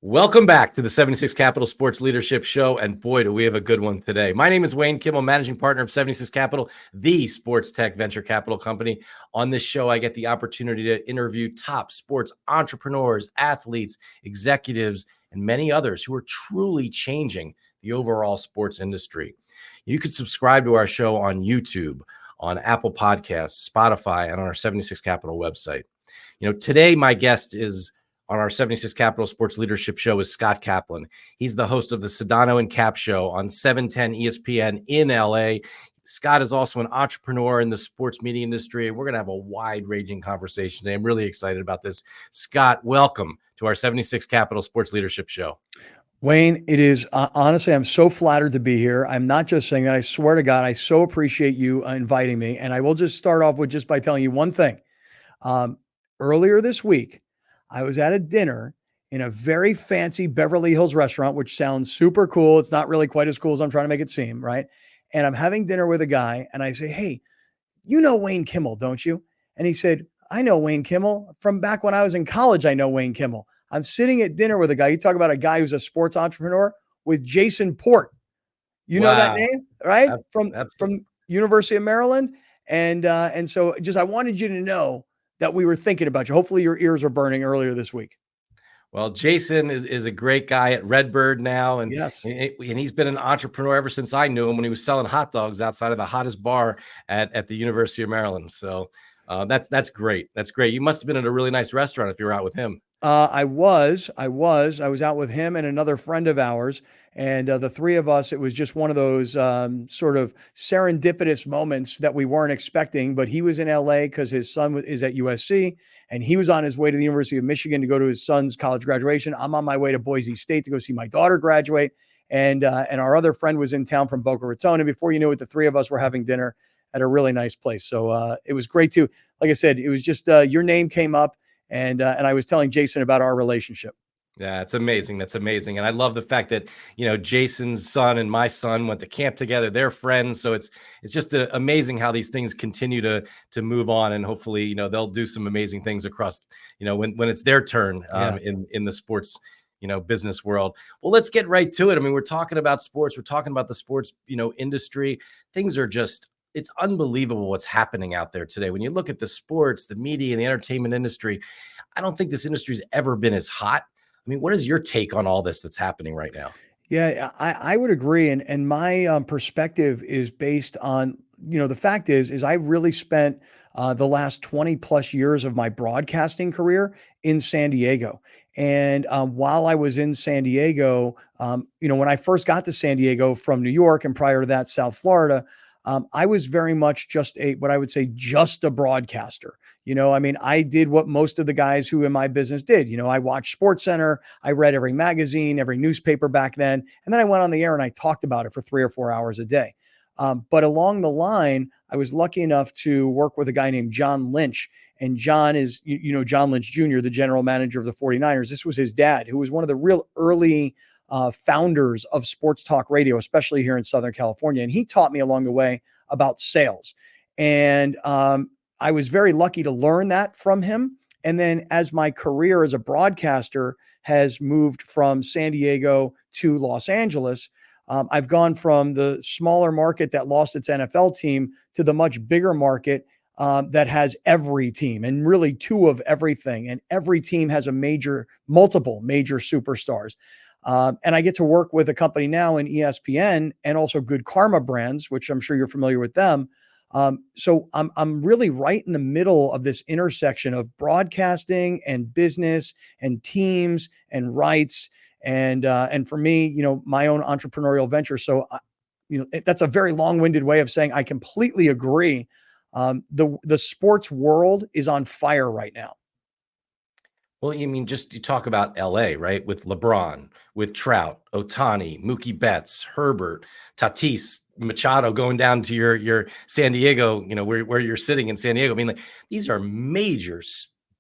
Welcome back to the 76 Capital Sports Leadership Show, and boy, do we have a good one today. My name is Wayne Kimmel, managing partner of 76 Capital, the sports tech venture capital company. On this show, I get the opportunity to interview top sports entrepreneurs, athletes, executives, and many others who are truly changing the overall sports industry. You can subscribe to our show on YouTube, on Apple Podcasts, Spotify, and on our 76 Capital website. Today my guest is on our 76 Capital Sports Leadership Show is Scott Kaplan. He's the host of the Sedano and Kap show on 710 ESPN in LA. Scott is also an entrepreneur in the sports media industry, and we're going to have a wide-ranging conversation today. I'm really excited about this. Scott, welcome to our 76 Capital Sports Leadership Show. Wayne, it is honestly, I'm so flattered to be here. I'm not just saying that. I swear to God, I so appreciate you inviting me. And I will just start off with just by telling you one thing. Earlier this week, I was at a dinner in a very fancy Beverly Hills restaurant, which sounds super cool. It's not really quite as cool as I'm trying to make it seem, right? And I'm having dinner with a guy, and I say, "Hey, you know Wayne Kimmel, don't you?" And he said, "I know Wayne Kimmel. From back when I was in college, I know Wayne Kimmel." I'm sitting at dinner with a guy. You talk about a guy who's a sports entrepreneur, with Jason Port. You know that name, right? From University of Maryland. And so just I wanted you to know that we were thinking about you. Hopefully your ears are burning earlier this week. Well, Jason is a great guy at Redbird now. And, yes. and he's been an entrepreneur ever since I knew him, when he was selling hot dogs outside of the hottest bar at the University of Maryland. So that's great. That's great. You must have been at a really nice restaurant if you were out with him. I was out with him and another friend of ours, and the three of us, it was just one of those sort of serendipitous moments that we weren't expecting. But he was in LA because his son is at USC, and he was on his way to the University of Michigan to go to his son's college graduation. I'm on my way to Boise State to go see my daughter graduate. And our other friend was in town from Boca Raton. And before you knew it, the three of us were having dinner at a really nice place. So it was great too. Like I said, it was just your name came up. And I was telling Jason about our relationship. Yeah, it's amazing. That's amazing. And I love the fact that, Jason's son and my son went to camp together. They're friends. So it's just amazing how these things continue to move on. And hopefully, they'll do some amazing things across, when it's their turn in the sports, business world. Well, let's get right to it. I mean, we're talking about sports. We're talking about the sports, industry. Things are just, it's unbelievable what's happening out there today. When you look at the sports, the media, and the entertainment industry, I don't think this industry's ever been as hot. I mean, what is your take on all this that's happening right now? Yeah, I would agree. And my perspective is based on, the fact is I really spent the last 20 plus years of my broadcasting career in San Diego. And while I was in San Diego, when I first got to San Diego from New York and prior to that, South Florida, I was very much just what I would say, just a broadcaster. I did what most of the guys who in my business did. I watched SportsCenter. I read every magazine, every newspaper back then. And then I went on the air and I talked about it for 3 or 4 hours a day. But along the line, I was lucky enough to work with a guy named John Lynch. And John is, John Lynch Jr., the general manager of the 49ers. This was his dad, who was one of the real early founders of sports talk radio, especially here in Southern California. And he taught me along the way about sales. And I was very lucky to learn that from him. And then as my career as a broadcaster has moved from San Diego to Los Angeles, I've gone from the smaller market that lost its NFL team to the much bigger market that has every team and really two of everything. And every team has multiple major superstars. And I get to work with a company now in ESPN and also Good Karma Brands, which I'm sure you're familiar with them. So I'm really right in the middle of this intersection of broadcasting and business and teams and rights. And for me, my own entrepreneurial venture. So, that's a very long-winded way of saying I completely agree. The sports world is on fire right now. Well, you talk about LA, right? With LeBron, with Trout, Ohtani, Mookie Betts, Herbert, Tatis, Machado going down to your San Diego, where you're sitting in San Diego. I mean, these are major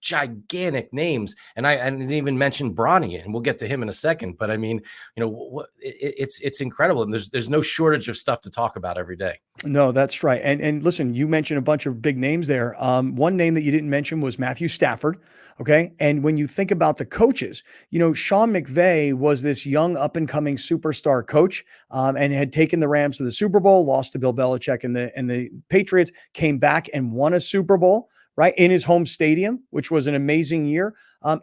gigantic names. And I didn't even mention Bronny, and we'll get to him in a second. But I mean, it's incredible. And there's no shortage of stuff to talk about every day. No, that's right. And listen, you mentioned a bunch of big names there. One name that you didn't mention was Matthew Stafford. Okay. And when you think about the coaches, Sean McVay was this young up and coming superstar coach, and had taken the Rams to the Super Bowl, lost to Bill Belichick and the Patriots, came back and won a Super Bowl, right, in his home stadium, which was an amazing year.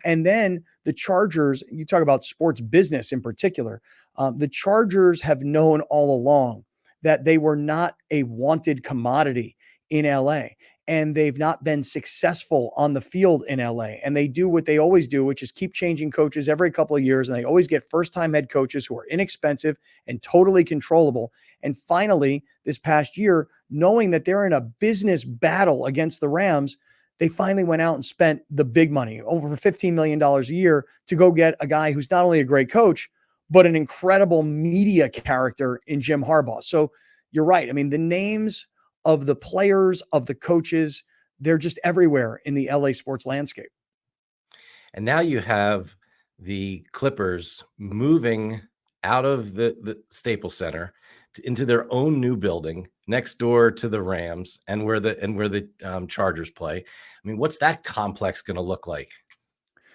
And then the Chargers, you talk about sports business in particular, the Chargers have known all along that they were not a wanted commodity in LA, and they've not been successful on the field in LA. And they do what they always do, which is keep changing coaches every couple of years. And they always get first-time head coaches who are inexpensive and totally controllable. And finally, this past year, knowing that they're in a business battle against the Rams, they finally went out and spent the big money, over $15 million a year, to go get a guy who's not only a great coach, but an incredible media character in Jim Harbaugh. So you're right. I mean, the names of the players, of the coaches, they're just everywhere in the LA sports landscape. And now you have the Clippers moving out of the Staples Center into their own new building next door to the Rams, and where the Chargers play. I mean, what's that complex going to look like?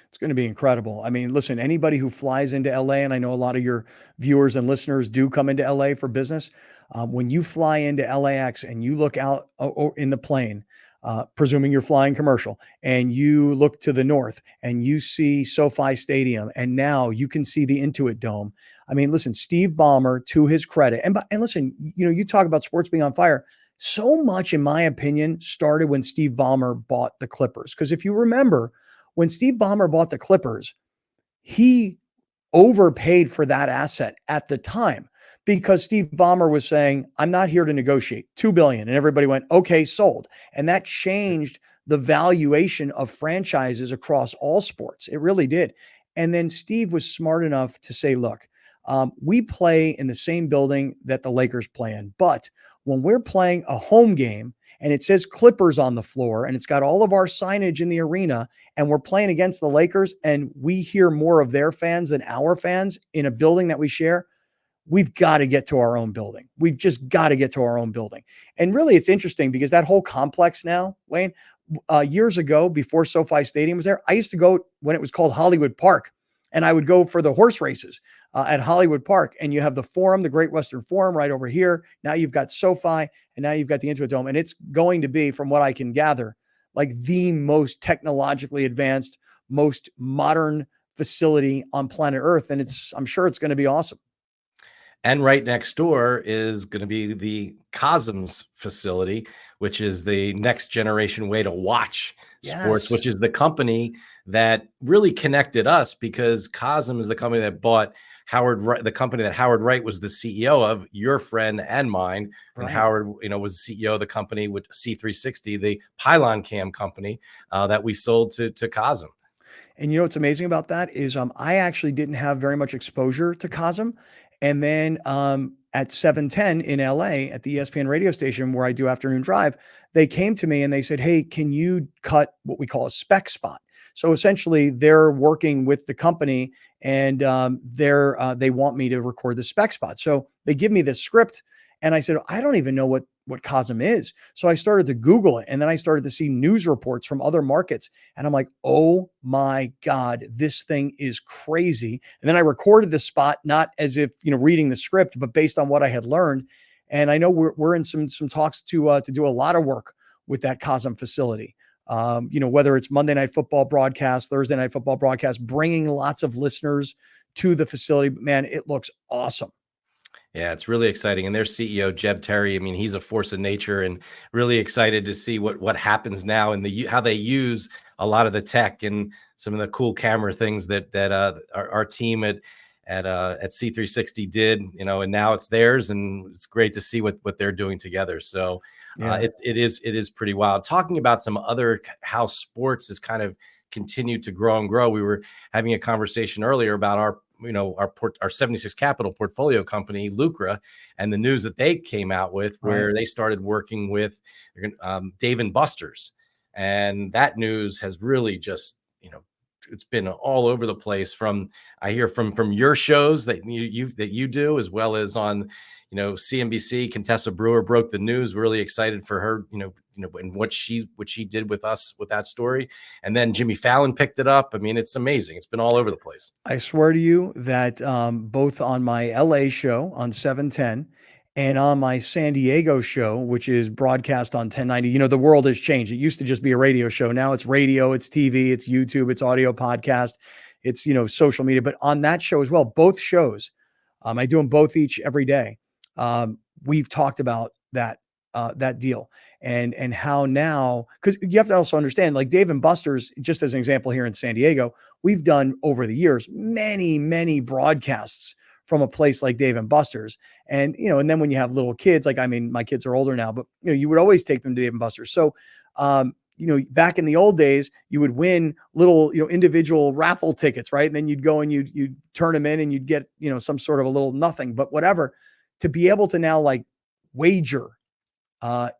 It's going to be incredible. I mean, listen, anybody who flies into LA, and I know a lot of your viewers and listeners do come into LA for business. When you fly into LAX and you look out in the plane, presuming you're flying commercial, and you look to the north and you see SoFi Stadium, and now you can see the Intuit Dome. I mean, listen, Steve Ballmer, to his credit, and listen, you talk about sports being on fire. So much, in my opinion, started when Steve Ballmer bought the Clippers. Because if you remember, when Steve Ballmer bought the Clippers, he overpaid for that asset at the time, because Steve Ballmer was saying, I'm not here to negotiate, $2 billion. And everybody went, okay, sold. And that changed the valuation of franchises across all sports. It really did. And then Steve was smart enough to say, look, we play in the same building that the Lakers play in, but when we're playing a home game and it says Clippers on the floor and it's got all of our signage in the arena, and we're playing against the Lakers and we hear more of their fans than our fans in a building that we share, we've got to get to our own building. We've just got to get to our own building. And really, it's interesting because that whole complex now, Wayne, years ago, before SoFi Stadium was there, I used to go when it was called Hollywood Park, and I would go for the horse races at Hollywood Park. And you have the Forum, the Great Western Forum right over here. Now you've got SoFi, and now you've got the Intuit Dome. And it's going to be, from what I can gather, like the most technologically advanced, most modern facility on planet Earth. And I'm sure it's going to be awesome. And right next door is going to be the Cosmos facility, which is the next generation way to watch sports, which is the company that really connected us, because Cosmos is the company that bought Howard Wright, the company that Howard Wright was the CEO of, your friend and mine. Right. And Howard, was the CEO of the company with C360, the pylon cam company that we sold to Cosm. And what's amazing about that is I actually didn't have very much exposure to Cosm. And then at 710 in LA at the ESPN radio station where I do Afternoon Drive, they came to me and they said, hey, can you cut what we call a spec spot? So essentially they're working with the company, and they want me to record the spec spot. So they give me this script, and I said, I don't even know what Cosm is. So I started to Google it, and then I started to see news reports from other markets. And I'm like, oh my God, this thing is crazy. And then I recorded the spot, not as if, reading the script, but based on what I had learned. And I know we're in some talks to do a lot of work with that Cosm facility. Whether it's Monday Night Football broadcast, Thursday Night Football broadcast, bringing lots of listeners to the facility. Man, it looks awesome. Yeah, it's really exciting. And their CEO, Jeb Terry, I mean, he's a force of nature, and really excited to see what happens now and how they use a lot of the tech and some of the cool camera things that our team at C360 did, and now it's theirs, and it's great to see what they're doing together. So it is pretty wild. Talking about some other, how sports has kind of continued to grow and grow. We were having a conversation earlier about our 76 Capital portfolio company, Lucra, and the news that they came out with, where they started working with Dave & Buster's. And that news has really just, it's been all over the place. I hear from your shows that you do, as well as on, CNBC. Contessa Brewer broke the news. Really excited for her, and what she did with us with that story. And then Jimmy Fallon picked it up. I mean, it's amazing. It's been all over the place. I swear to you that both on my LA show on 710 and on my San Diego show, which is broadcast on 1090, the world has changed. It used to just be a radio show. Now it's radio, it's TV, it's YouTube, it's audio podcast, it's, social media. But on that show as well, both shows, I do them both each every day. We've talked about that deal and how now, because you have to also understand, like Dave and Buster's, just as an example here in San Diego, we've done over the years many broadcasts from a place like Dave and Buster's. And, and then when you have little kids, like, I mean, my kids are older now, but, you would always take them to Dave and Buster's. So, back in the old days, you would win little, individual raffle tickets, right? And then you'd go and you'd turn them in and you'd get, some sort of a little nothing, but whatever. To be able to now like wager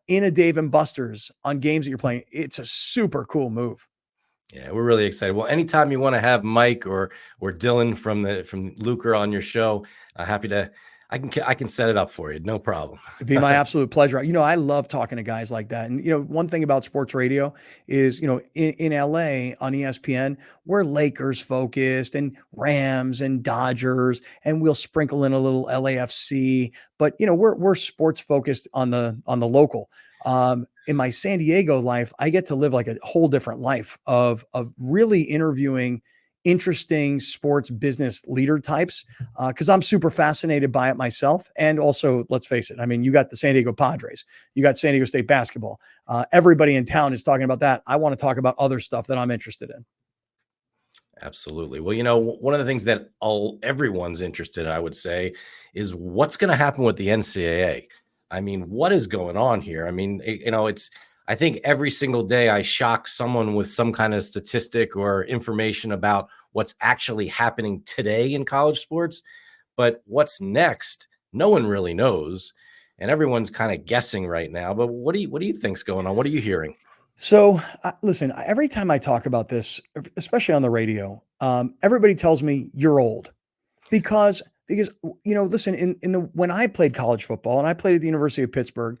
in a Dave and Buster's on games that you're playing, it's a super cool move. Yeah, we're really excited. Well, anytime you want to have Mike or Dylan from Lucre on your show, happy to. I can set it up for you, no problem. It'd be my absolute pleasure. I love talking to guys like that. And one thing about sports radio is, in LA on ESPN, we're Lakers focused and Rams and Dodgers, and we'll sprinkle in a little LAFC. But we're sports focused on the local. In my San Diego life, I get to live like a whole different life of really interviewing interesting sports business leader types, because I'm super fascinated by it myself. And also, let's face it, I mean, you got the San Diego Padres, you got San Diego State basketball. Everybody in town is talking about that. I want to talk about other stuff that I'm interested in. Absolutely. Well, one of the things that everyone's interested in, I would say, is what's going to happen with the NCAA. I mean, what is going on here? I mean, I think every single day I shock someone with some kind of statistic or information about what's actually happening today in college sports. But what's next, no one really knows. And everyone's kind of guessing right now. But what do you think's going on? What are you hearing? So listen, every time I talk about this, especially on the radio, everybody tells me you're old because listen, when I played college football and I played at the University of Pittsburgh,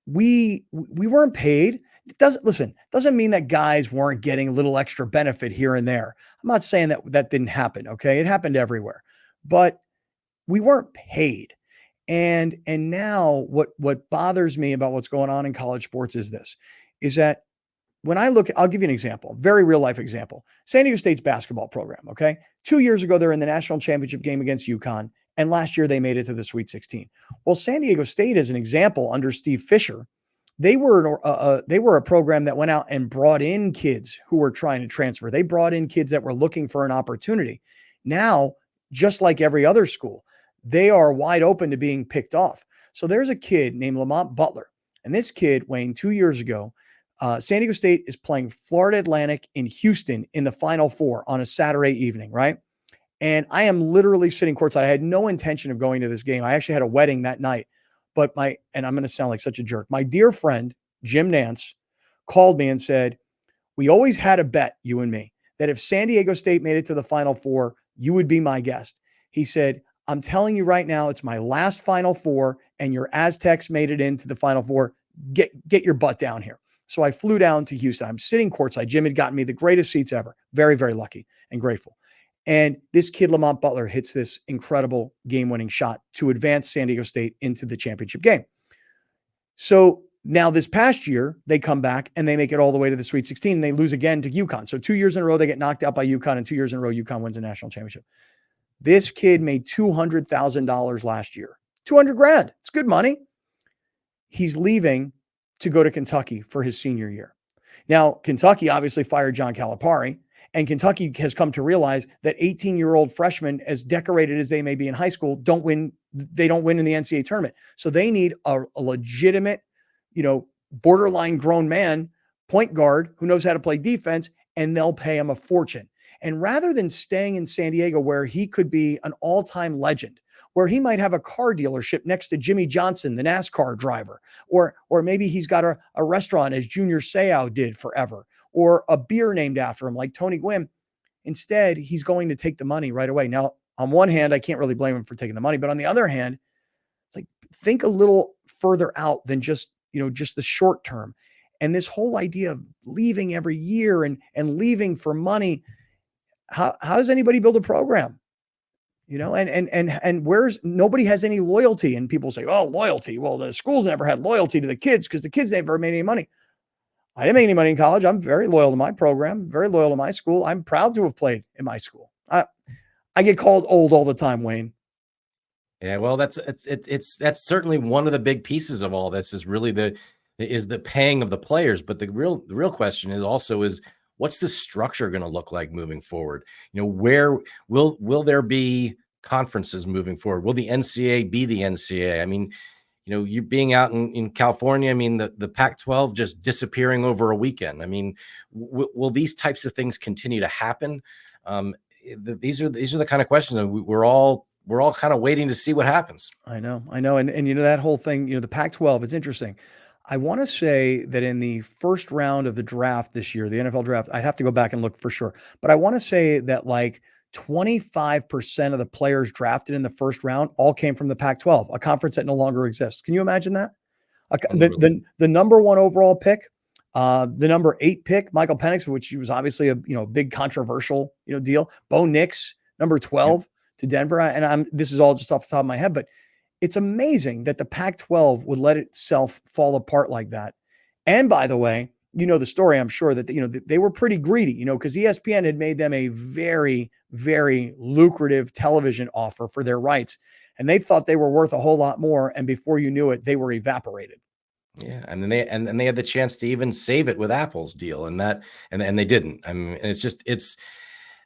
we weren't paid. It doesn't mean that guys weren't getting a little extra benefit here and there. I'm not saying that didn't happen. Okay. It happened everywhere, but we weren't paid. And now what bothers me about what's going on in college sports is that when I look, I'll give you an example, very real life example. San Diego State's basketball program. Okay. 2 years ago, they're in the national championship game against UConn. And last year they made it to the Sweet 16. Well, San Diego State, as an example, under Steve Fisher, they were a program that went out and brought in kids who were trying to transfer. They brought in kids that were looking for an opportunity. Now, just like every other school, they are wide open to being picked off. So there's a kid named Lamont Butler. And this kid, Wayne, 2 years ago, San Diego State is playing Florida Atlantic in Houston in the Final Four on a Saturday evening, right? And I am literally sitting courtside. I had no intention of going to this game. I actually had a wedding that night. But and I'm going to sound like such a jerk. My dear friend, Jim Nance, called me and said, we always had a bet, you and me, that if San Diego State made it to the Final Four, you would be my guest. He said, I'm telling you right now, it's my last Final Four, and your Aztecs made it into the Final Four. Get your butt down here. So I flew down to Houston. I'm sitting courtside. Jim had gotten me the greatest seats ever. Very, very lucky and grateful. And this kid, Lamont Butler, hits this incredible game-winning shot to advance San Diego State into the championship game. So now this past year, they come back and they make it all the way to the Sweet 16 and they lose again to UConn. So 2 years in a row, they get knocked out by UConn, and 2 years in a row, UConn wins a national championship. This kid made $200,000 last year. $200,000. It's good money. He's leaving to go to Kentucky for his senior year. Now, Kentucky obviously fired John Calipari, and Kentucky has come to realize that 18-year-old freshmen, as decorated as they may be in high school, don't win in the NCAA tournament. So they need a legitimate, borderline grown man, point guard who knows how to play defense, and they'll pay him a fortune. And rather than staying in San Diego where he could be an all-time legend, where he might have a car dealership next to Jimmy Johnson, the NASCAR driver, or maybe he's got a restaurant as Junior Seau did forever, or a beer named after him like Tony Gwynn. Instead, he's going to take the money right away. Now, on one hand, I can't really blame him for taking the money, but on the other hand, it's like, think a little further out than just, just the short term. And this whole idea of leaving every year and leaving for money, how does anybody build a program? And where's nobody has any loyalty, and people say, oh, loyalty. Well, the schools never had loyalty to the kids because the kids never made any money. I didn't make any money in college. I'm very loyal to my program, very loyal to my school. I'm proud to have played in my school. I get called old all the time, Wayne. Yeah, well, that's certainly one of the big pieces of all this is really the paying of the players. But the real question is what's the structure going to look like moving forward? Where will there be conferences moving forward? Will the NCAA be the NCAA? I mean, you being out in California, I mean, the Pac-12 just disappearing over a weekend. I mean, will these types of things continue to happen? These are the kind of questions that we're all kind of waiting to see what happens. I know. And that whole thing, the Pac-12, it's interesting. I want to say that in the first round of the draft this year, the NFL draft, I'd have to go back and look for sure, but I want to say that like 25% of the players drafted in the first round all came from the Pac-12, a conference that no longer exists. Can you imagine that? The number one overall pick, the number 8 pick, Michael Penix, which was obviously a big controversial deal. Bo Nix, number 12 to Denver, and this is all just off the top of my head, but it's amazing that the Pac-12 would let itself fall apart like that. And by the way, the story, I'm sure that they were pretty greedy, because ESPN had made them a very, very lucrative television offer for their rights, and they thought they were worth a whole lot more. And before you knew it, they were evaporated. Yeah, and then they had the chance to even save it with Apple's deal, and they didn't. I mean, it's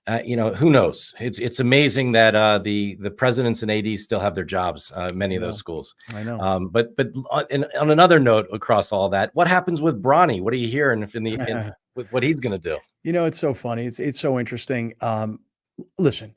who knows? It's amazing that the presidents and ADs still have their jobs. Many of those schools. I know. But on another note, across all that, what happens with Bronny? What are you hearing with what he's going to do? It's so funny. It's so interesting. Listen,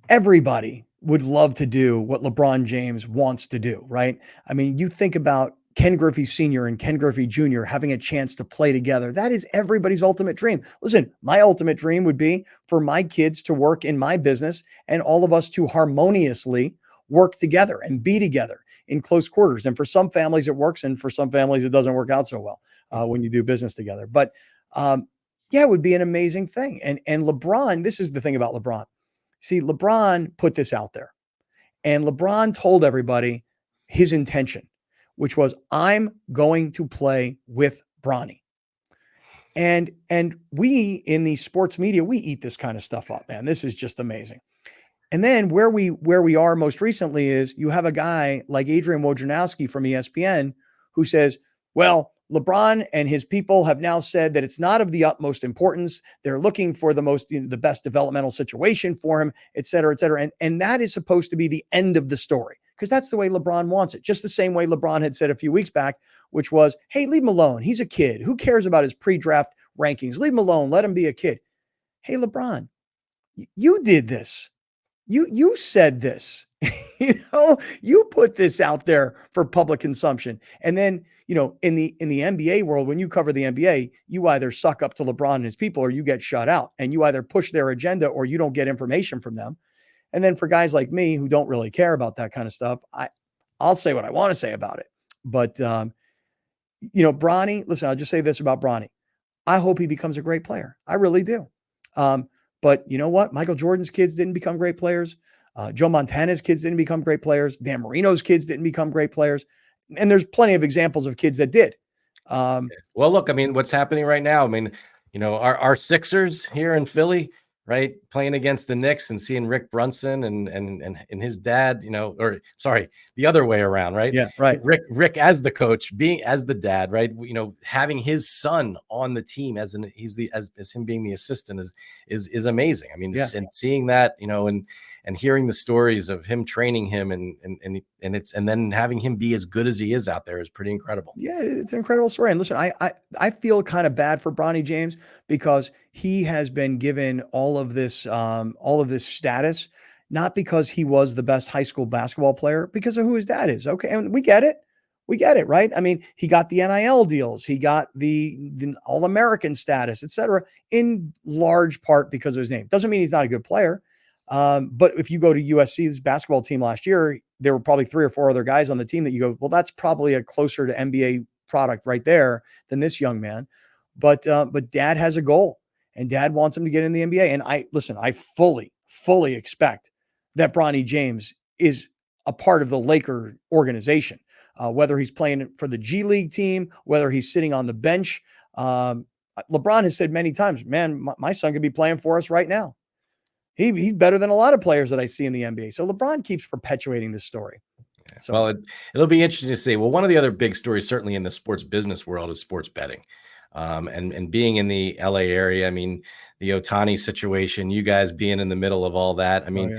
everybody would love to do what LeBron James wants to do, right? I mean, you think about Ken Griffey Sr. and Ken Griffey Jr. having a chance to play together. That is everybody's ultimate dream. Listen, my ultimate dream would be for my kids to work in my business and all of us to harmoniously work together and be together in close quarters. And for some families it works, and for some families it doesn't work out so well when you do business together. But it would be an amazing thing. And LeBron, this is the thing about LeBron. See, LeBron put this out there, and LeBron told everybody his intention, which was, I'm going to play with Bronny. And we in the sports media, we eat this kind of stuff up, man. This is just amazing. And then where we are most recently is you have a guy like Adrian Wojnarowski from ESPN who says, well, LeBron and his people have now said that it's not of the utmost importance. They're looking for the best developmental situation for him, et cetera, et cetera. And that is supposed to be the end of the story, because that's the way LeBron wants it. Just the same way LeBron had said a few weeks back, which was, hey, leave him alone. He's a kid. Who cares about his pre-draft rankings? Leave him alone. Let him be a kid. Hey, LeBron, you did this. You said this. You put this out there for public consumption. And then, in the NBA world, when you cover the NBA, you either suck up to LeBron and his people or you get shut out, and you either push their agenda or you don't get information from them. And then for guys like me who don't really care about that kind of stuff, I'll say what I want to say about it. But, Bronny, listen, I'll just say this about Bronny. I hope he becomes a great player. I really do. But you know what? Michael Jordan's kids didn't become great players. Joe Montana's kids didn't become great players. Dan Marino's kids didn't become great players. And there's plenty of examples of kids that did. Well, look, I mean, what's happening right now? I mean, our Sixers here in Philly, right, playing against the Knicks and seeing Rick Brunson and his dad, or sorry, the other way around, right? Yeah, right. Rick as the coach, being as the dad, right? Having his son on the team as him being the assistant is amazing. I mean, and seeing that, and hearing the stories of him training him and then having him be as good as he is out there is pretty incredible. Yeah, it's an incredible story. And listen, I feel kind of bad for Bronny James because he has been given all of this status, not because he was the best high school basketball player, because of who his dad is. Okay. And we get it. We get it, right? I mean, he got the NIL deals, he got the All-American status, et cetera, in large part because of his name. Doesn't mean he's not a good player. But if you go to USC's basketball team last year, there were probably 3 or 4 other guys on the team that you go, well, that's probably a closer to NBA product right there than this young man. But dad has a goal, and dad wants him to get in the NBA. And I fully expect that Bronny James is a part of the Laker organization, whether he's playing for the G League team, whether he's sitting on the bench. LeBron has said many times, man, my son could be playing for us right now. He's better than a lot of players that I see in the NBA. So LeBron keeps perpetuating this story. So, well, it'll be interesting to see. Well, one of the other big stories, certainly in the sports business world, is sports betting. And being in the LA area, I mean, the Ohtani situation, you guys being in the middle of all that. I mean,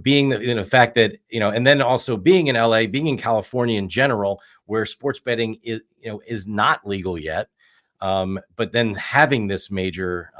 being the fact that, and then also being in LA, being in California in general, where sports betting is not legal yet. But then having this major,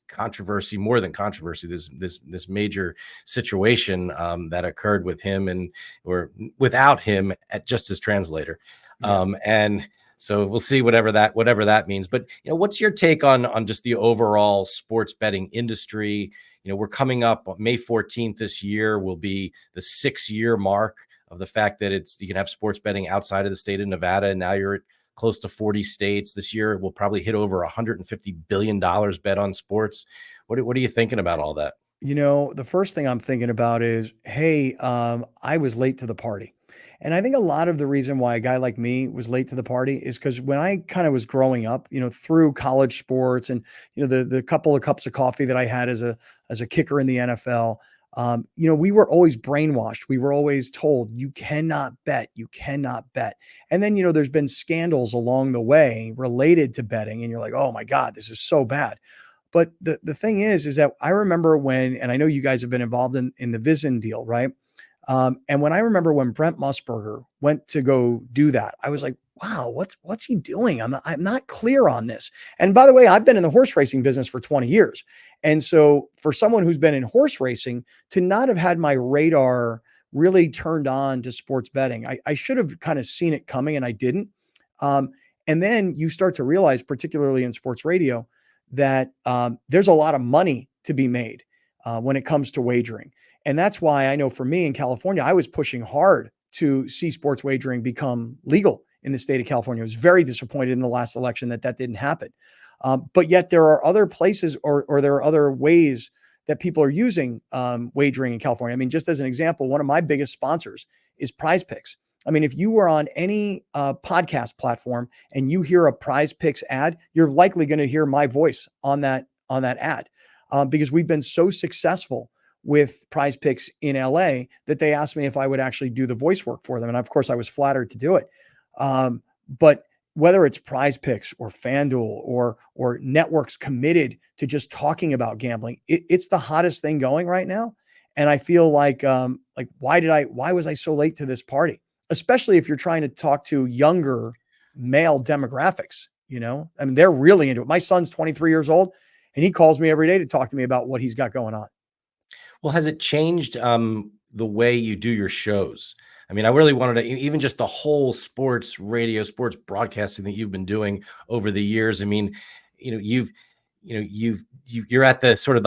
controversy, more than controversy, this major situation that occurred with him or without him just as translator. And so we'll see whatever that means. But what's your take on just the overall sports betting industry? We're coming up on May 14th this year will be the 6-year mark of the fact that you can have sports betting outside of the state of Nevada, and now you're at close to 40 states. This year we'll probably hit over $150 billion bet on sports. What are you thinking about all that? The first thing I'm thinking about is, hey, I was late to the party. And I think a lot of the reason why a guy like me was late to the party is because when I kind of was growing up, through college sports and, the couple of cups of coffee that I had as a kicker in the NFL, we were always brainwashed. We were always told, you cannot bet. And then, there's been scandals along the way related to betting. And you're like, oh my God, this is so bad. But the thing is that I remember and I know you guys have been involved in the Vision deal, right? And when I remember when Brent Musburger went to go do that, I was like, wow, what's he doing? I'm not clear on this. And by the way, I've been in the horse racing business for 20 years. And so for someone who's been in horse racing to not have had my radar really turned on to sports betting, I should have kind of seen it coming, and I didn't. And then you start to realize, particularly in sports radio, that there's a lot of money to be made when it comes to wagering. And that's why I know for me in California, I was pushing hard to see sports wagering become legal in the state of California. I was very disappointed in the last election that didn't happen. But yet there are other places or there are other ways that people are using wagering in California. I mean, just as an example, one of my biggest sponsors is Prize Picks. I mean, if you were on any podcast platform and you hear a Prize Picks ad, you're likely going to hear my voice on that ad because we've been so successful with Prize Picks in LA that they asked me if I would actually do the voice work for them. And of course I was flattered to do it. But whether it's Prize Picks or FanDuel or networks committed to just talking about gambling, it's the hottest thing going right now. And I feel like why was I so late to this party? Especially if you're trying to talk to younger male demographics, I mean, they're really into it. My son's 23 years old and he calls me every day to talk to me about what he's got going on. Well, has it changed the way you do your shows? I mean, I really wanted to, even just the whole sports radio, sports broadcasting that you've been doing over the years. I mean, you're at the sort of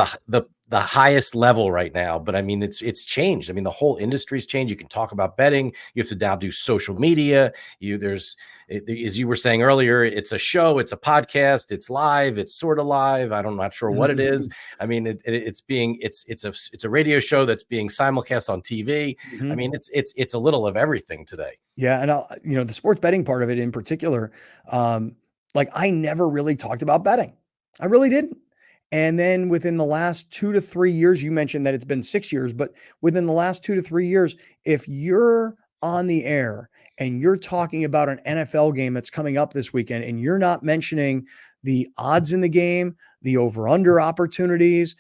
the highest level right now, but I mean, it's changed. I mean, the whole industry's changed. You can talk about betting. You have to now do social media. As you were saying earlier, it's a show, it's a podcast, it's live, it's sort of live. I'm not sure what it is. I mean, it's a radio show that's being simulcast on TV. I mean, it's a little of everything today. Yeah. And the sports betting part of it in particular, I never really talked about betting. I really didn't. And then within the last 2 to 3 years, you mentioned that it's been 6 years, but within the last 2 to 3 years, if you're on the air and you're talking about an NFL game that's coming up this weekend and you're not mentioning the odds in the game, the over-under opportunities,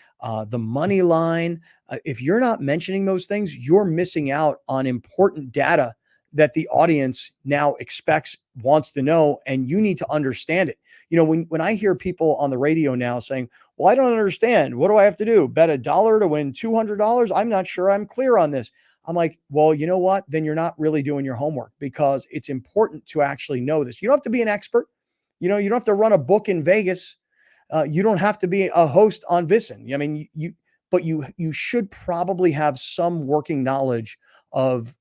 the money line, if you're not mentioning those things, you're missing out on important data that the audience now expects, wants to know, and you need to understand it. when I hear people on the radio now saying, well, I don't understand. What do I have to do? Bet $1 to win $200? I'm not sure I'm clear on this. I'm like, well, you know what? Then you're not really doing your homework, because it's important to actually know this. You don't have to be an expert. You don't have to run a book in Vegas. You don't have to be a host on VSiN. I mean, but you should probably have some working knowledge of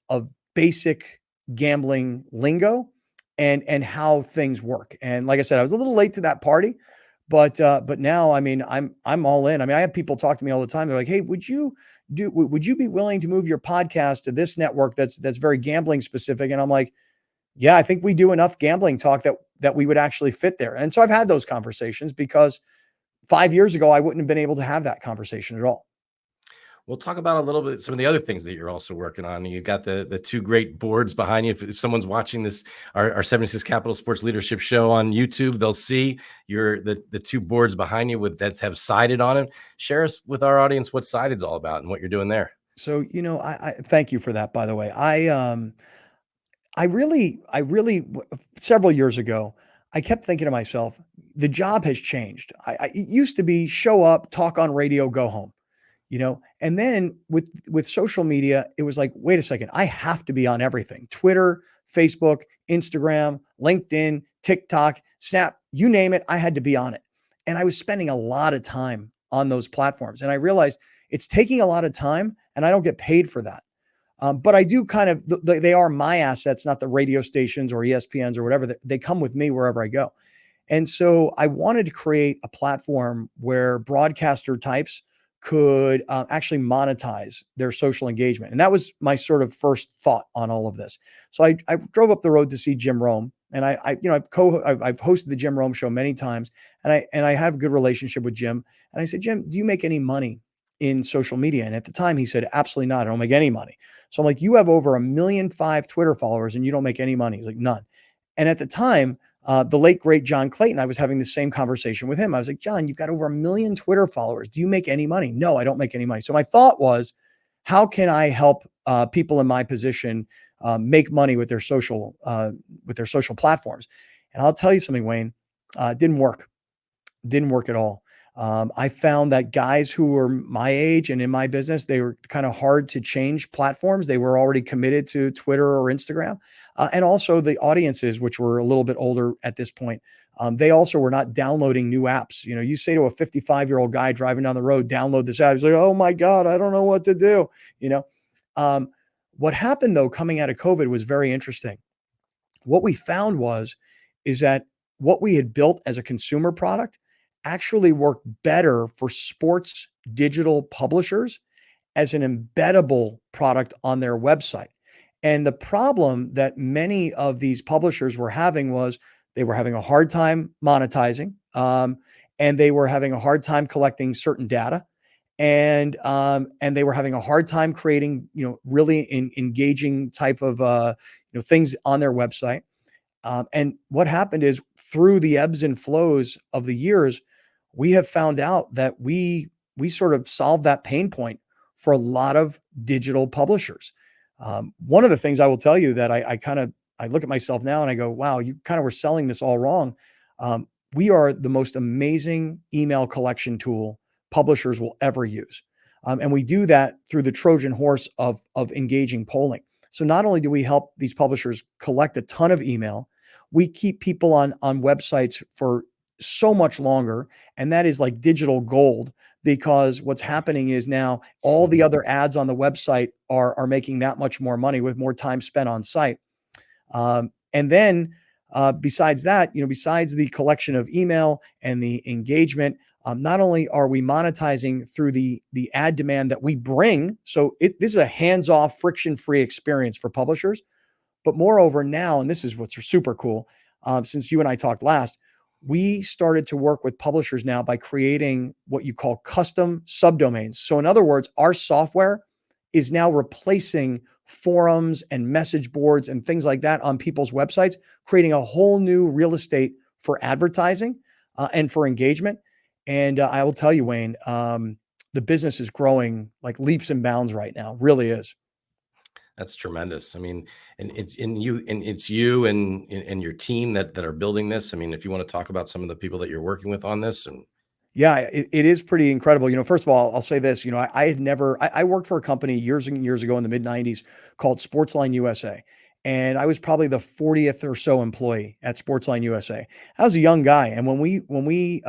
basic gambling lingo and how things work. And like I said, I was a little late to that party, but now, I mean, I'm all in. I mean, I have people talk to me all the time. They're like, hey, would you be willing to move your podcast to this network that's very gambling specific? And I'm like, yeah, I think we do enough gambling talk that we would actually fit there. And so I've had those conversations, because 5 years ago, I wouldn't have been able to have that conversation at all. We'll talk about a little bit some of the other things that you're also working on. You've got the two great boards behind you. If someone's watching this, our 76 Capital Sports Leadership Show on YouTube, they'll see the two boards behind you that have Sided on it. Share us with our audience what Sided's all about and what you're doing there. So, I thank you for that, by the way. Several years ago, I kept thinking to myself, the job has changed. It used to be show up, talk on radio, go home. And then with social media, it was like, wait a second, I have to be on everything: Twitter, Facebook, Instagram, LinkedIn, TikTok, Snap, you name it, I had to be on it. And I was spending a lot of time on those platforms. And I realized it's taking a lot of time, and I don't get paid for that. But I do they are my assets, not the radio stations or ESPNs or whatever. They come with me wherever I go. And so I wanted to create a platform where broadcaster types could actually monetize their social engagement. And that was my sort of first thought on all of this. So I drove up the road to see Jim Rome, and I've hosted the Jim Rome show many times, and I have a good relationship with Jim. And I said, Jim, do you make any money in social media? And at the time he said, absolutely not. I don't make any money. So I'm like, you have over 1.5 million Twitter followers and you don't make any money. He's like, none. And at the time, the late, great John Clayton, I was having the same conversation with him. I was like, John, you've got over 1 million Twitter followers. Do you make any money? No, I don't make any money. So my thought was, how can I help people in my position make money with their social platforms? And I'll tell you something, Wayne, it didn't work. Didn't work at all. I found that guys who were my age and in my business, they were kind of hard to change platforms. They were already committed to Twitter or Instagram. And also the audiences, which were a little bit older at this point, they also were not downloading new apps. You say to a 55-year-old guy driving down the road, download this app. He's like, oh my God, I don't know what to do. What happened though, coming out of COVID, was very interesting. What we found is that what we had built as a consumer product actually worked better for sports digital publishers as an embeddable product on their website. And the problem that many of these publishers were having was they were having a hard time monetizing, and they were having a hard time collecting certain data, and they were having a hard time creating, really engaging type of things on their website. And what happened is, through the ebbs and flows of the years, we have found out that we sort of solved that pain point for a lot of digital publishers. One of the things I will tell you that I look at myself now and I go, wow, you kind of were selling this all wrong. We are the most amazing email collection tool publishers will ever use. And we do that through the Trojan horse of engaging polling. So not only do we help these publishers collect a ton of email, we keep people on websites for so much longer. And that is like digital gold, because what's happening is now all the other ads on the website are making that much more money with more time spent on site. And then besides that, besides the collection of email and the engagement, not only are we monetizing through the ad demand that we bring, so this is a hands-off, friction-free experience for publishers, but moreover now, and this is what's super cool, since you and I talked last, we started to work with publishers now by creating what you call custom subdomains. So in other words, our software is now replacing forums and message boards and things like that on people's websites, creating a whole new real estate for advertising and for engagement. And I will tell you, Wayne, the business is growing like leaps and bounds right now. Really is. That's tremendous. I mean, and it's you and your team that are building this. I mean, if you want to talk about some of the people that you're working with on this, and Yeah, it is pretty incredible. First of all, I'll say this. I had never, I worked for a company years and years ago in the mid 90s called Sportsline USA. And I was probably the 40th or so employee at Sportsline USA. I was a young guy. And when we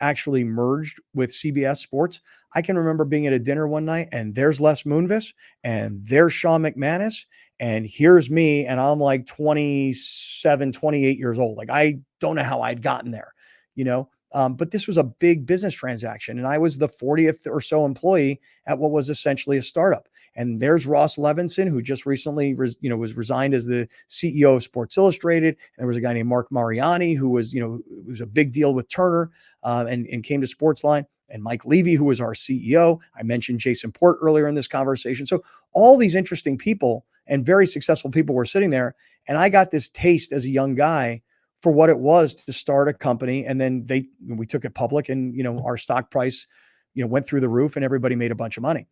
actually merged with CBS Sports, I can remember being at a dinner one night and there's Les Moonves and there's Sean McManus and here's me. And I'm like 27, 28 years old. Like, I don't know how I'd gotten there, you know? But this was a big business transaction, and I was the 40th or so employee at what was essentially a startup. And there's Ross Levinson, who just recently, was resigned as the CEO of Sports Illustrated. And there was a guy named Mark Mariani, who was, it was a big deal with Turner, and came to Sportsline. And Mike Levy, who was our CEO. I mentioned Jason Port earlier in this conversation. So all these interesting people and very successful people were sitting there, and I got this taste as a young guy for what it was to start a company. And then we took it public, and, our stock price, went through the roof and everybody made a bunch of money.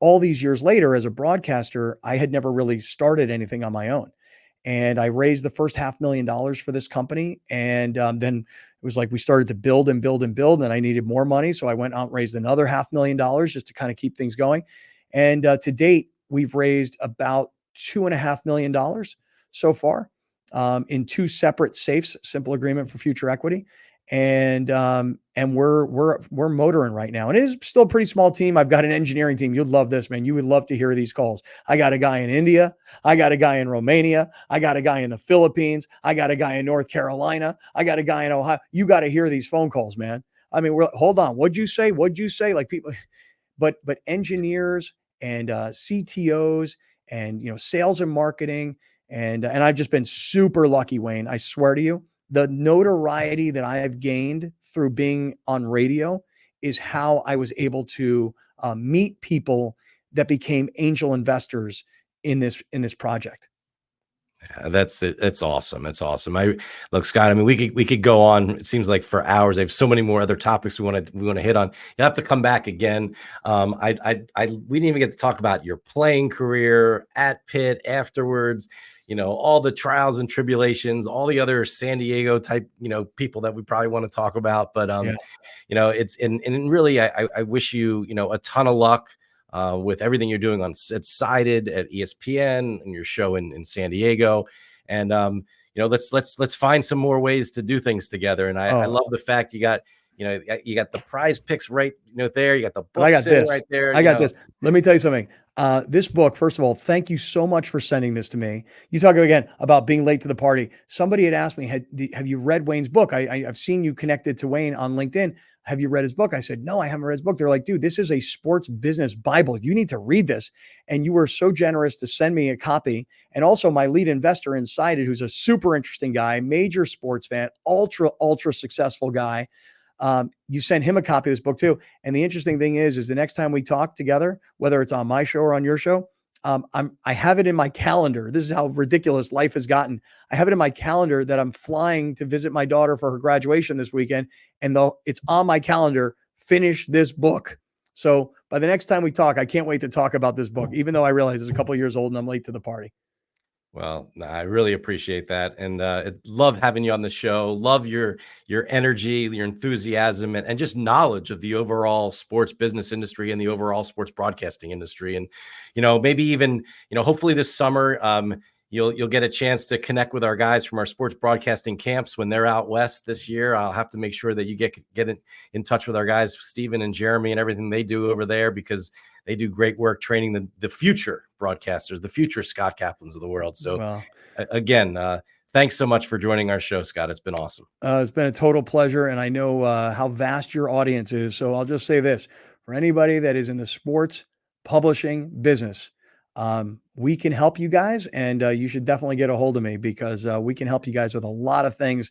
All these years later, as a broadcaster, I had never really started anything on my own. And I raised the first $500,000 for this company. And then it was like, we started to build and build and build, and I needed more money. So I went out and raised another $500,000 just to kind of keep things going. And to date, we've raised about $2.5 million so far. In two separate safes, simple agreement for future equity. And we're motoring right now. And it is still a pretty small team. I've got an engineering team. You'd love this, man. You would love to hear these calls. I got a guy in India. I got a guy in Romania. I got a guy in the Philippines. I got a guy in North Carolina. I got a guy in Ohio. You got to hear these phone calls, man. I mean, hold on. What'd you say? Like, people, but engineers and CTOs and, sales and marketing. And I've just been super lucky, Wayne. I swear to you, the notoriety that I have gained through being on radio is how I was able to meet people that became angel investors in this project. yeah, that's it. It's awesome. It's awesome. Look, Scott. I mean, we could go on. It seems like for hours. I have so many more other topics we want to hit on. You have to come back again. We didn't even get to talk about your playing career at Pitt afterwards. All the trials and tribulations, all the other San Diego type, people that we probably want to talk about. But, it's, and really, I wish you, a ton of luck with everything you're doing at Sided at ESPN and your show in San Diego. And, let's find some more ways to do things together. And I love the fact you got the prize picks right, there. You got the book right there. I got this. Let me tell you something. This book, first of all, thank you so much for sending this to me. You talk again about being late to the party. Somebody had asked me, have you read Wayne's book? I've seen you connected to Wayne on LinkedIn. Have you read his book? I said, no, I haven't read his book. They're like, dude, this is a sports business Bible. You need to read this. And you were so generous to send me a copy. And also my lead investor in Sided, who's a super interesting guy, major sports fan, ultra successful guy. You send him a copy of this book too. And the interesting thing is the next time we talk together, whether it's on my show or on your show, I have it in my calendar. This is how ridiculous life has gotten. I have it in my calendar that I'm flying to visit my daughter for her graduation this weekend. And though it's on my calendar, finish this book. So by the next time we talk, I can't wait to talk about this book, even though I realize it's a couple of years old and I'm late to the party. Well, I really appreciate that. And love having you on the show. Love your energy, your enthusiasm, and just knowledge of the overall sports business industry and the overall sports broadcasting industry. And, maybe even, hopefully this summer, you'll get a chance to connect with our guys from our sports broadcasting camps when they're out west this year. I'll have to make sure that you get in touch with our guys, Steven and Jeremy, and everything they do over there, because they do great work training the future broadcasters, the future Scott Kaplans of the world. So again, thanks so much for joining our show, Scott. It's been awesome. It's been a total pleasure. And I know how vast your audience is. So I'll just say this, for anybody that is in the sports publishing business, we can help you guys, and you should definitely get a hold of me, because we can help you guys with a lot of things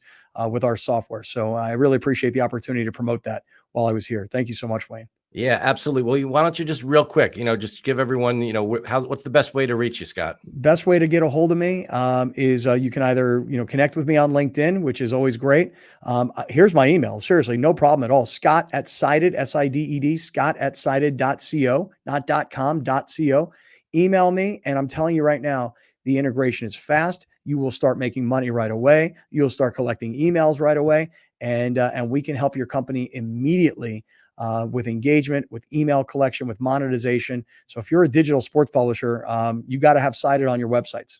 with our software. So I really appreciate the opportunity to promote that while I was here. Thank you so much, Wayne. Yeah, absolutely. Well, why don't you just real quick, just give everyone, what's the best way to reach you, Scott? Best way to get a hold of me is you can either, connect with me on LinkedIn, which is always great. Here's my email. Seriously, no problem at all. Scott at Sided, SIDED, Scott at Sided.co, not .com, .co. email me. And I'm telling you right now, the integration is fast. You will start making money right away. You'll start collecting emails right away. And we can help your company immediately with engagement, with email collection, with monetization. So if you're a digital sports publisher, you got to have cited on your websites.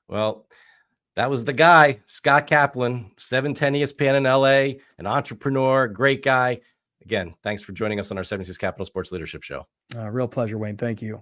Well, that was the guy, Scott Kaplan, 710 ESPN in LA, an entrepreneur, great guy. Again, thanks for joining us on our 76 Capital Sports Leadership Show. Real pleasure, Wayne. Thank you.